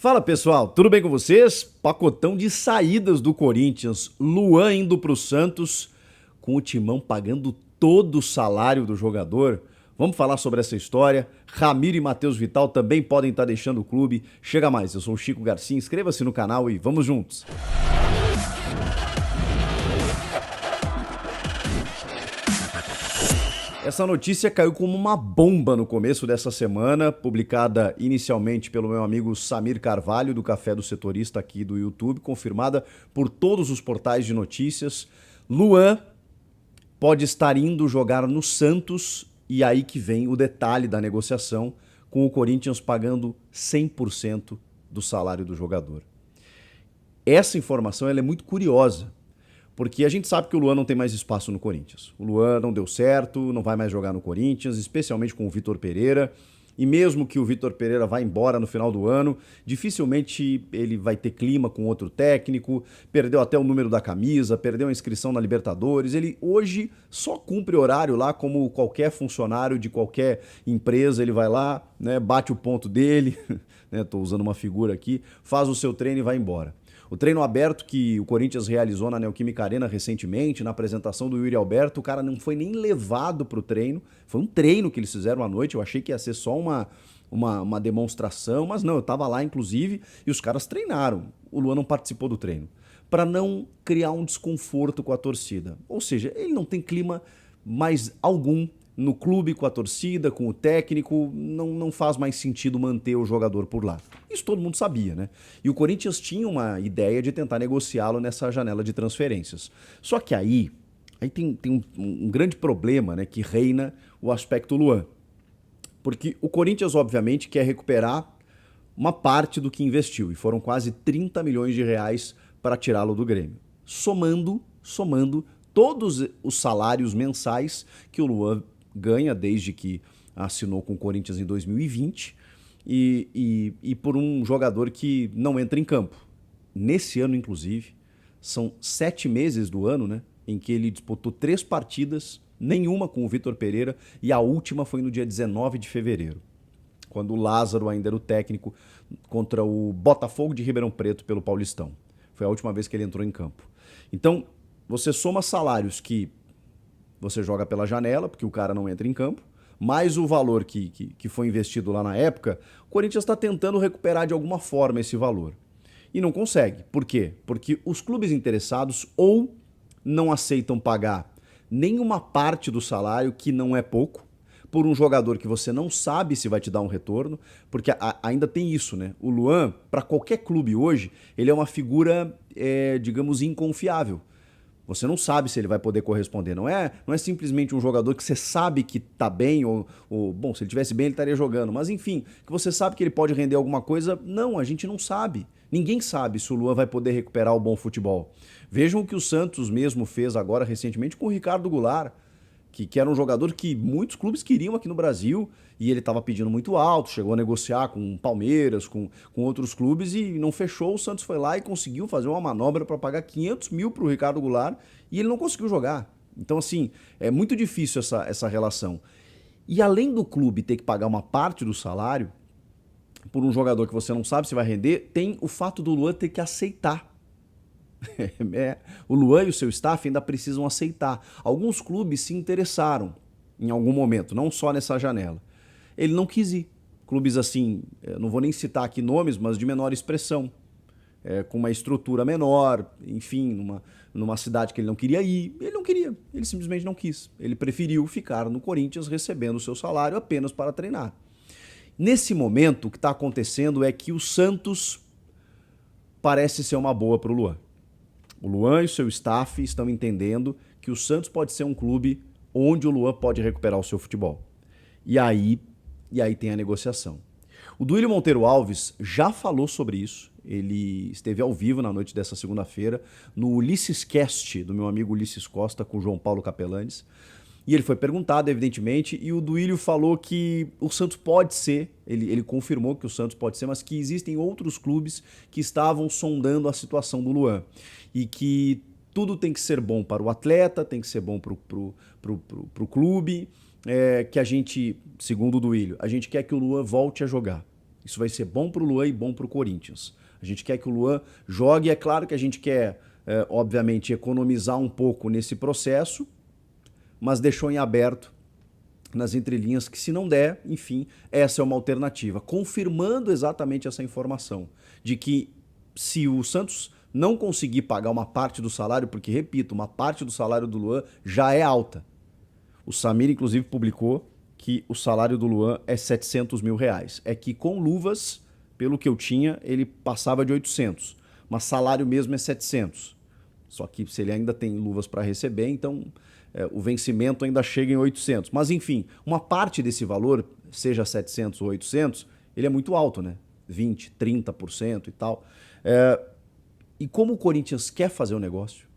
Fala pessoal, tudo bem com vocês? Pacotão de saídas do Corinthians, Luan indo pro Santos, com o Timão pagando todo o salário do jogador. Vamos falar sobre essa história. Ramiro e Matheus Vital também podem estar deixando o clube. Chega mais, eu sou o Chico Garcia, inscreva-se no canal e vamos juntos. Essa notícia caiu como uma bomba no começo dessa semana, publicada inicialmente pelo meu amigo Samir Carvalho, do Café do Setorista aqui do YouTube, confirmada por todos os portais de notícias. Luan pode estar indo jogar no Santos, e aí que vem o detalhe da negociação, com o Corinthians pagando 100% do salário do jogador. Essa informação ela é muito curiosa, porque a gente sabe que o Luan não tem mais espaço no Corinthians. O Luan não deu certo, não vai mais jogar no Corinthians, especialmente com o Vitor Pereira. E mesmo que o Vitor Pereira vá embora no final do ano, dificilmente ele vai ter clima com outro técnico, perdeu até o número da camisa, perdeu a inscrição na Libertadores. Ele hoje só cumpre horário lá como qualquer funcionário de qualquer empresa. Ele vai lá, né, bate o ponto dele, né, tô usando uma figura aqui, faz o seu treino e vai embora. O treino aberto que o Corinthians realizou na Neoquímica Arena recentemente, na apresentação do Yuri Alberto, o cara não foi nem levado para o treino. Foi um treino que eles fizeram à noite. Eu achei que ia ser só uma demonstração, mas não, eu estava lá inclusive e os caras treinaram. O Luan não participou do treino, para não criar um desconforto com a torcida. Ou seja, ele não tem clima mais algum no clube, com a torcida, com o técnico, não faz mais sentido manter o jogador por lá. Isso todo mundo sabia, né? E o Corinthians tinha uma ideia de tentar negociá-lo nessa janela de transferências. Só que aí tem um grande problema, né, que reina o aspecto Luan. Porque o Corinthians, obviamente, quer recuperar uma parte do que investiu, e foram quase 30 milhões de reais para tirá-lo do Grêmio. Somando todos os salários mensais que o Luan ganha desde que assinou com o Corinthians em 2020 e por um jogador que não entra em campo. Nesse ano, inclusive, são 7 meses do ano, né, em que ele disputou 3 partidas, nenhuma com o Vitor Pereira, e a última foi no dia 19 de fevereiro, quando o Lázaro ainda era o técnico, contra o Botafogo de Ribeirão Preto pelo Paulistão. Foi a última vez que ele entrou em campo. Então, você soma salários que você joga pela janela, porque o cara não entra em campo, mais o valor que foi investido lá na época, o Corinthians está tentando recuperar de alguma forma esse valor. E não consegue. Por quê? Porque os clubes interessados ou não aceitam pagar nenhuma parte do salário, que não é pouco, por um jogador que você não sabe se vai te dar um retorno, porque ainda tem isso, né? O Luan, para qualquer clube hoje, ele é uma figura, digamos, inconfiável. Você não sabe se ele vai poder corresponder. Não é simplesmente um jogador que você sabe que tá bem, bom, se ele tivesse bem ele estaria jogando. Mas enfim, que você sabe que ele pode render alguma coisa. Não, a gente não sabe. Ninguém sabe se o Luan vai poder recuperar o bom futebol. Vejam o que o Santos mesmo fez agora recentemente com o Ricardo Goulart, que era um jogador que muitos clubes queriam aqui no Brasil, e ele estava pedindo muito alto, chegou a negociar com Palmeiras, com outros clubes, e não fechou. O Santos foi lá e conseguiu fazer uma manobra para pagar 500 mil para o Ricardo Goulart, e ele não conseguiu jogar. Então, assim, é muito difícil essa relação. E além do clube ter que pagar uma parte do salário por um jogador que você não sabe se vai render, tem o fato do Luan ter que aceitar. O Luan e o seu staff ainda precisam aceitar. Alguns clubes se interessaram em algum momento, não só nessa janela. Ele não quis ir. Clubes assim, não vou nem citar aqui nomes, mas de menor expressão, com uma estrutura menor, enfim, numa cidade que ele não queria ir. Ele não queria, ele simplesmente não quis. Ele preferiu ficar no Corinthians recebendo o seu salário apenas para treinar. Nesse momento, o que está acontecendo é que o Santos parece ser uma boa para o Luan. O Luan e o seu staff estão entendendo que o Santos pode ser um clube onde o Luan pode recuperar o seu futebol. E aí tem a negociação. O Duílio Monteiro Alves já falou sobre isso. Ele esteve ao vivo na noite dessa segunda-feira no Ulisses Cast, do meu amigo Ulisses Costa, com o João Paulo Capelanes. E ele foi perguntado, evidentemente, e o Duílio falou que o Santos pode ser, ele confirmou que o Santos pode ser, mas que existem outros clubes que estavam sondando a situação do Luan. E que tudo tem que ser bom para o atleta, tem que ser bom para o clube, que a gente, segundo o Duílio, a gente quer que o Luan volte a jogar. Isso vai ser bom para o Luan e bom para o Corinthians. A gente quer que o Luan jogue, é claro que a gente quer, obviamente, economizar um pouco nesse processo, mas deixou em aberto nas entrelinhas que, se não der, enfim, essa é uma alternativa, confirmando exatamente essa informação de que se o Santos não conseguir pagar uma parte do salário, porque, repito, uma parte do salário do Luan já é alta. O Samir, inclusive, publicou que o salário do Luan é 700 mil reais. É que com luvas, pelo que eu tinha, ele passava de 800, mas salário mesmo é 700. Só que se ele ainda tem luvas para receber, então o vencimento ainda chega em 800. Mas enfim, uma parte desse valor, seja 700 ou 800, ele é muito alto, né? 20%, 30% e tal. E como o Corinthians quer fazer o negócio,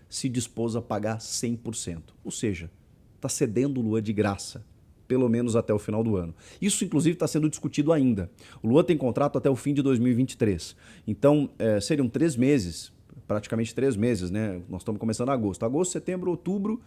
se dispôs a pagar 100%. Ou seja, está cedendo o Luan de graça, pelo menos até o final do ano. Isso, inclusive, está sendo discutido ainda. O Luan tem contrato até o fim de 2023. Então, seriam 3 meses, praticamente 3 meses, né? Nós estamos começando em agosto. Agosto, setembro, outubro...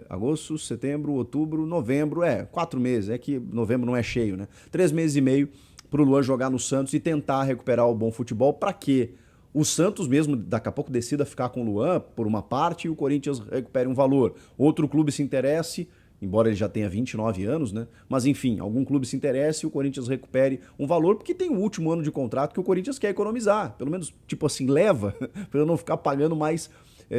agosto, setembro, outubro, novembro, 4 meses. É que novembro não é cheio, né? 3 meses e meio para o Luan jogar no Santos e tentar recuperar o bom futebol. Para quê? O Santos mesmo daqui a pouco decida ficar com o Luan por uma parte e o Corinthians recupere um valor. Outro clube se interesse, embora ele já tenha 29 anos, né? Mas enfim, algum clube se interesse e o Corinthians recupere um valor, porque tem o último ano de contrato que o Corinthians quer economizar. Pelo menos, tipo assim, leva para eu não ficar pagando mais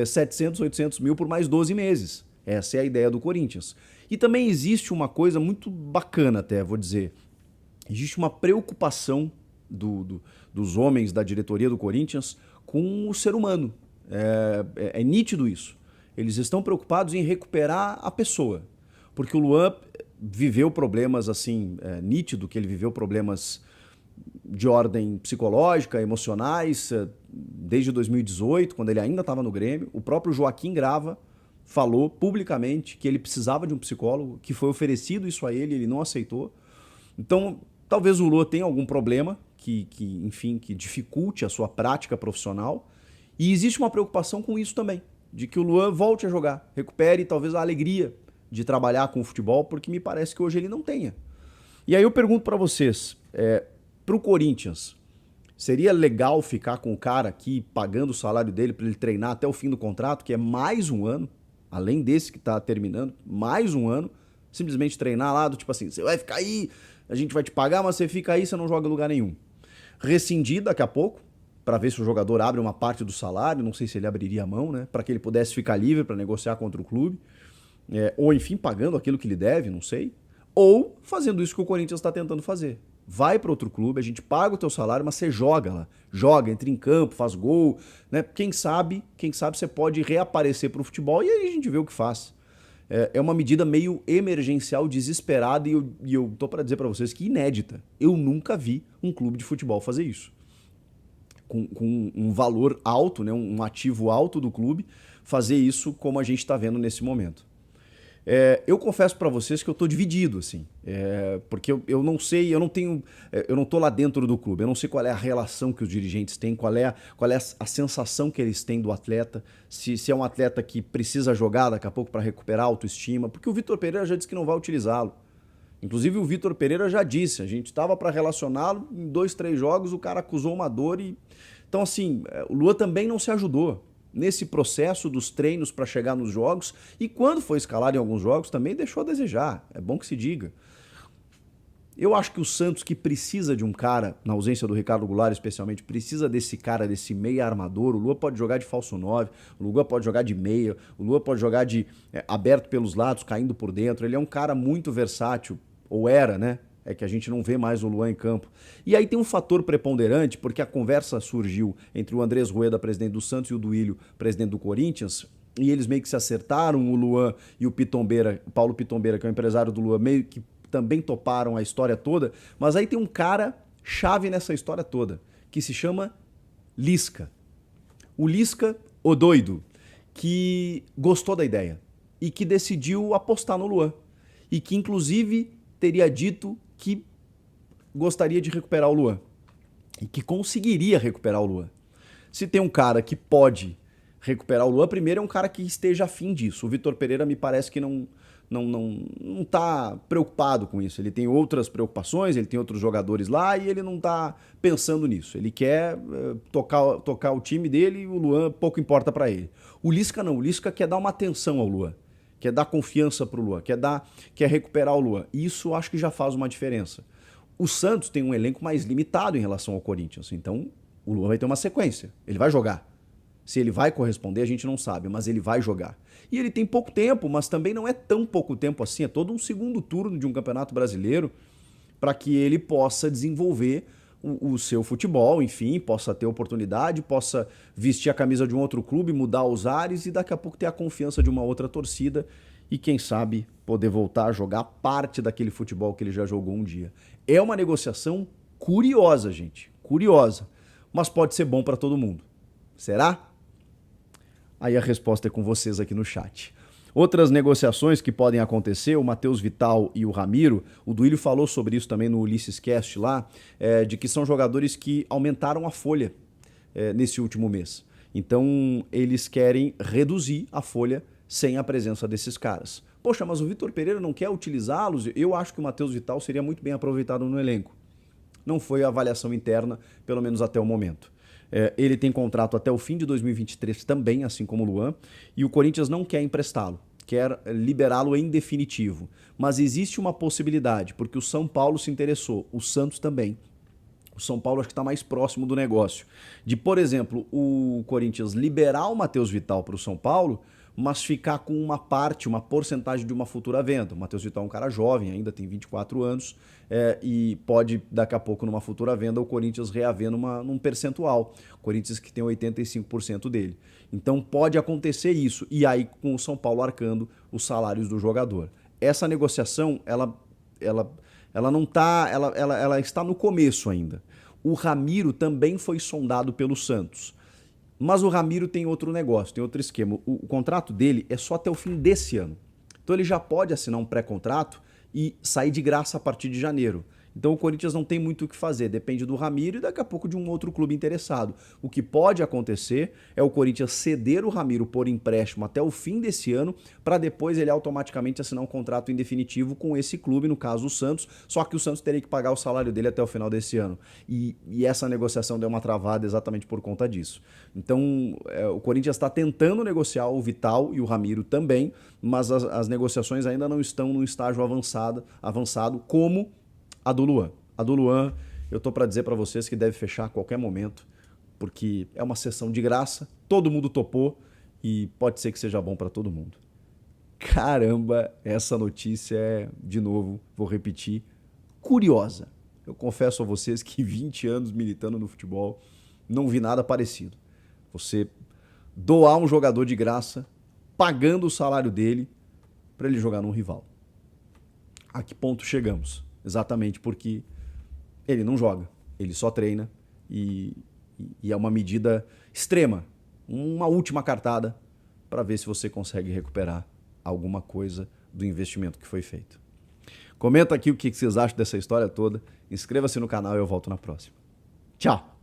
700, 800 mil por mais 12 meses. Essa é a ideia do Corinthians. E também existe uma coisa muito bacana até, vou dizer. Existe uma preocupação dos homens da diretoria do Corinthians com o ser humano. É nítido isso. Eles estão preocupados em recuperar a pessoa. Porque o Luan viveu problemas assim, nítido que ele viveu problemas de ordem psicológica, emocionais, desde 2018, quando ele ainda estava no Grêmio. O próprio Joaquim Grava falou publicamente que ele precisava de um psicólogo, que foi oferecido isso a ele, ele não aceitou. Então, talvez o Luan tenha algum problema enfim, que dificulte a sua prática profissional. E existe uma preocupação com isso também, de que o Luan volte a jogar, recupere talvez a alegria de trabalhar com o futebol, porque me parece que hoje ele não tenha. E aí eu pergunto para vocês, para o Corinthians, seria legal ficar com o cara aqui pagando o salário dele para ele treinar até o fim do contrato, que é mais um ano, além desse que está terminando, mais um ano, simplesmente treinar lá do tipo assim, você vai ficar aí, a gente vai te pagar, mas você fica aí, você não joga em lugar nenhum. Rescindir daqui a pouco, para ver se o jogador abre uma parte do salário, não sei se ele abriria a mão, né, para que ele pudesse ficar livre para negociar contra o clube, ou enfim, pagando aquilo que ele deve, não sei, ou fazendo isso que o Corinthians está tentando fazer. Vai para outro clube, a gente paga o teu salário, mas você joga lá. Joga, entra em campo, faz gol, né? Quem sabe você pode reaparecer para o futebol e aí a gente vê o que faz. É uma medida meio emergencial, desesperada e eu tô para dizer para vocês que inédita. Eu nunca vi um clube de futebol fazer isso. Com um valor alto, né? Um ativo alto do clube, fazer isso como a gente está vendo nesse momento. Eu confesso para vocês que eu tô dividido, assim, porque eu não sei, eu não tô lá dentro do clube, eu não sei qual é a relação que os dirigentes têm, qual é a sensação que eles têm do atleta, se é um atleta que precisa jogar daqui a pouco para recuperar a autoestima, porque o Vitor Pereira já disse que não vai utilizá-lo. Inclusive o Vitor Pereira já disse, a gente estava para relacioná-lo, em 2, 3 jogos o cara acusou uma dor e... Então assim, o Luan também não se ajudou nesse processo dos treinos para chegar nos jogos e quando foi escalado em alguns jogos também deixou a desejar, é bom que se diga. Eu acho que o Santos, que precisa de um cara, na ausência do Ricardo Goulart especialmente, precisa desse cara, desse meia armador. O Luan pode jogar de falso 9, o Luan pode jogar de meia, o Luan pode jogar de aberto pelos lados, caindo por dentro. Ele é um cara muito versátil, ou era, né? É que a gente não vê mais o Luan em campo. E aí tem um fator preponderante, porque a conversa surgiu entre o Andrés Rueda, presidente do Santos, e o Duílio, presidente do Corinthians, e eles meio que se acertaram, o Luan e o Pitombeira, o Paulo Pitombeira, que é o empresário do Luan, meio que também toparam a história toda, mas aí tem um cara chave nessa história toda, que se chama Lisca. O Lisca, o doido, que gostou da ideia e que decidiu apostar no Luan. E que, inclusive, teria dito que gostaria de recuperar o Luan. E que conseguiria recuperar o Luan. Se tem um cara que pode recuperar o Luan, primeiro é um cara que esteja afim disso. O Vitor Pereira me parece que não não tá preocupado com isso. Ele tem outras preocupações, ele tem outros jogadores lá e ele não tá pensando nisso. Ele quer tocar o time dele e o Luan pouco importa para ele. O Lisca não, o Lisca quer dar uma atenção ao Luan, quer dar confiança pro Luan, quer recuperar o Luan. E isso eu acho que já faz uma diferença. O Santos tem um elenco mais limitado em relação ao Corinthians, então o Luan vai ter uma sequência, ele vai jogar. Se ele vai corresponder, a gente não sabe, mas ele vai jogar. E ele tem pouco tempo, mas também não é tão pouco tempo assim, é todo um segundo turno de um campeonato brasileiro para que ele possa desenvolver o seu futebol, enfim, possa ter oportunidade, possa vestir a camisa de um outro clube, mudar os ares e daqui a pouco ter a confiança de uma outra torcida e quem sabe poder voltar a jogar parte daquele futebol que ele já jogou um dia. É uma negociação curiosa, gente, curiosa, mas pode ser bom para todo mundo. Será? Aí a resposta é com vocês aqui no chat. Outras negociações que podem acontecer, o Matheus Vital e o Ramiro, o Duílio falou sobre isso também no Ulisses Cast lá, de que são jogadores que aumentaram a folha nesse último mês. Então eles querem reduzir a folha sem a presença desses caras. Poxa, mas o Vitor Pereira não quer utilizá-los? Eu acho que o Matheus Vital seria muito bem aproveitado no elenco. Não foi a avaliação interna, pelo menos até o momento. Ele tem contrato até o fim de 2023 também, assim como o Luan, e o Corinthians não quer emprestá-lo, quer liberá-lo em definitivo. Mas existe uma possibilidade, porque o São Paulo se interessou, o Santos também. O São Paulo acho que está mais próximo do negócio. De, por exemplo, o Corinthians liberar o Matheus Vital para o São Paulo, mas ficar com uma parte, uma porcentagem de uma futura venda. O Matheus Vital é um cara jovem, ainda tem 24 anos, e pode, daqui a pouco, numa futura venda, o Corinthians reaver num percentual. O Corinthians que tem 85% dele. Então pode acontecer isso, e aí com o São Paulo arcando os salários do jogador. Essa negociação, ela não tá, ela está no começo ainda. O Ramiro também foi sondado pelo Santos. Mas o Ramiro tem outro negócio, tem outro esquema. O contrato dele é só até o fim desse ano. Então ele já pode assinar um pré-contrato e sair de graça a partir de janeiro. Então o Corinthians não tem muito o que fazer, depende do Ramiro e daqui a pouco de um outro clube interessado. O que pode acontecer é o Corinthians ceder o Ramiro por empréstimo até o fim desse ano, para depois ele automaticamente assinar um contrato em definitivo com esse clube, no caso o Santos, só que o Santos teria que pagar o salário dele até o final desse ano. E essa negociação deu uma travada exatamente por conta disso. Então o Corinthians está tentando negociar o Vital e o Ramiro também, mas as negociações ainda não estão num estágio avançado como a do Luan. A do Luan, eu tô para dizer para vocês que deve fechar a qualquer momento, porque é uma sessão de graça, todo mundo topou e pode ser que seja bom para todo mundo. Caramba, essa notícia é, de novo, vou repetir, curiosa. Eu confesso a vocês que 20 anos militando no futebol, não vi nada parecido. Você doar um jogador de graça, pagando o salário dele, para ele jogar num rival. A que ponto chegamos? Exatamente porque ele não joga, ele só treina e é uma medida extrema, uma última cartada para ver se você consegue recuperar alguma coisa do investimento que foi feito. Comenta aqui o que vocês acham dessa história toda, inscreva-se no canal e eu volto na próxima. Tchau!